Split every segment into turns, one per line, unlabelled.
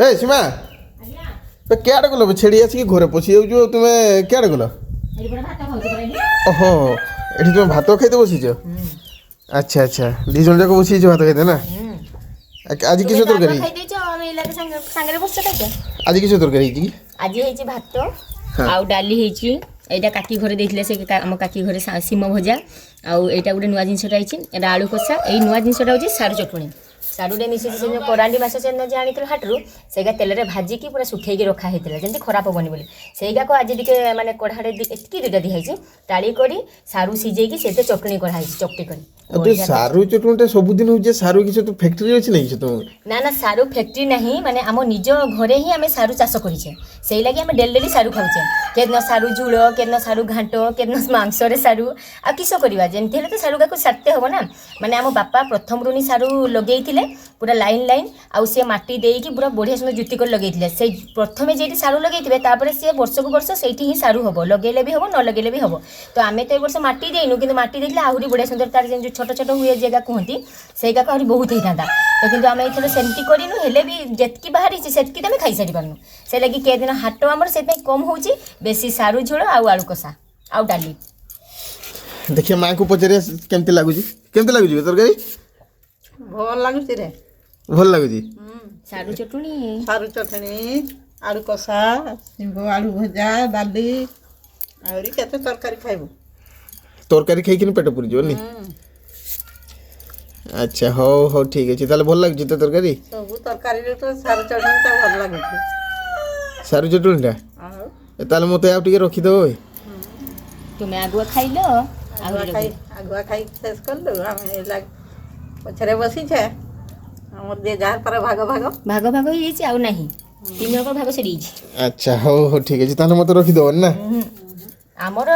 ए सीमा तो क्या गल छेड़ी आसिक घरे पशि जाऊ तुम्हें क्या गल ओहो ये तुम भात खाई बसीच अच्छा अच्छा दी जन जाक बसीच भात खाई ना आज किस तरकारी आज किस तरकारी
आज भात आउ डाली এইটা কাকি ঘরে ଦେଇଥିଲେ ସେ ଆମ କାକି ଘରେ ସିମ ଭଜା ଆଉ ଏଇଟା ଗୋଟେ ନୂଆ ଜିନିଷଟା ହେଇଛି ଏଇଟା ଆଳୁ କଷା ଏଇ ନୂଆ ଜିନିଷଟା ହେଉଛି ସାରୁ ଚଟୁଣି ସାରୁରେ ମିଶିଛି ସେ ଯେଉଁ କରାଣ୍ଡି ମାଛ ସେ ଯେ ଆଣିଥିଲୁ ହାଟରୁ ସେଇଟା ତେଲରେ ଭାଜିକି ପୁରା ଶୁଖେଇକି ରଖା ହେଇଥିଲା ଯେମିତି ଖରାପ ହେବନି ବୋଲି ସେଇଟାକୁ ଆଜି ଟିକେ ମାନେ କଢ଼ାରେ ଏତିକି ଦୁଇଟା ଦିଆହେଇଛି ଟାଳି କରି ସାରୁ ସିଝେଇକି ସେଥିରେ ଚଟୁଣି କରାହେଇଛି ଚକଟି କରି
सारू चटुणीटा सबुदिन होचे सारू किछ तो फैक्ट्री अछि नै तो
ना ना सारू फैक्ट्री नहीं माने हम निज घरे ही आमे सारू चाष करिछे सेही लागि आमे डेली सारू खाउछे केदन सारू झुळ केदन सारू घांट केदन मांस रे सारू आ किसो करिवा जेमथि हेले तो सारू का सारते होबो ना माने हम बापा प्रथम रुनी सारू लगेइथिले पूरा लाइन लाइन आ से माटी देई कि पूरा बढ़िया सुंदर जुती कर लगेइथिले से प्रथमे जेठी सारू लगेइथिबे तापरे से वर्ष को वर्ष सेठी ही सारू होबो लगेले भी होबो न लगेले भी होबो तो आमे तो वर्ष माटी देइनु किंतु माटी देखले आहुरी बढ़िया सुंदर तार जे छोट छोट हुए जगह कहती से आहरी बहुत होता तो किंतु आम ये सेमती करूँ हेले भी जितकी बाहरी सेतकी तो खाई सारी पार्नु से लगी के दिन हाट आमर से कम हो बेसी सारू झोल आलू कषा आउ डाली
देखिए माँ को पचारे केमती लगुच तरकारी
भल लगुच रे
भल लगुच
सारू चटुनी
आलू कषा आलू भजा डाली आहरी केते तरकारी खाइबो
तरकारी खाई पेट पुरी जो अच्छा हो हो ठीक है ताले भल लागुची तो तरकारी
सब तरकारी रे तो सारू चटनी ता भल लागुची
सारू चटनीटा ताले मते आ टिके रखी दो
तुमे आगुआ खाइलो
आगुआ खाई शेष कर लो हम लाग पछरे बसी छे हमर दे जार पर भाग भाग
भाग भाग ही छी आउ नाही तीन को भाग सरी
अच्छा हो हो ठीक है ताले मते रखी दो ना
आमर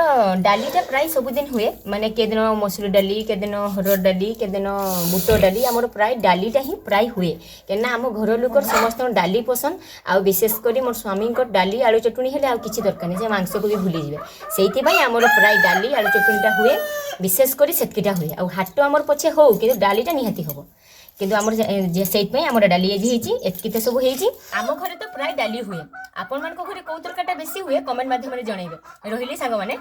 डालीटा प्राय सबुदिन हुए माने केदिन मसूर डाली केदिन हरड़ डाली केदिन बुट डाली आमर प्राय डालीटा ही प्राय हुए केना आम घर लोकर समस्त डाली पसंद आ विशेषकर मोर स्वामी डाली आलू चटुणी हेले आ किछि दरकार नहीं जे मांस को भी भूली जिवे सेइति भाई आमर प्राय डाली आलू चटुणीटा हुए विशेषकर सेतकीटा हुए आ हाट आमर पछे हो कि डालीटा निहाती होबो किंतु आमर सेइतपई आमर डाली एजी हेची एतकीते सब हेची आम घरे तो प्राय डाली हुए आपण मान को घरे कौ तरकाटा बेसी हुए कमेंट माध्यम रे जणाइबे रहिली सांग माने।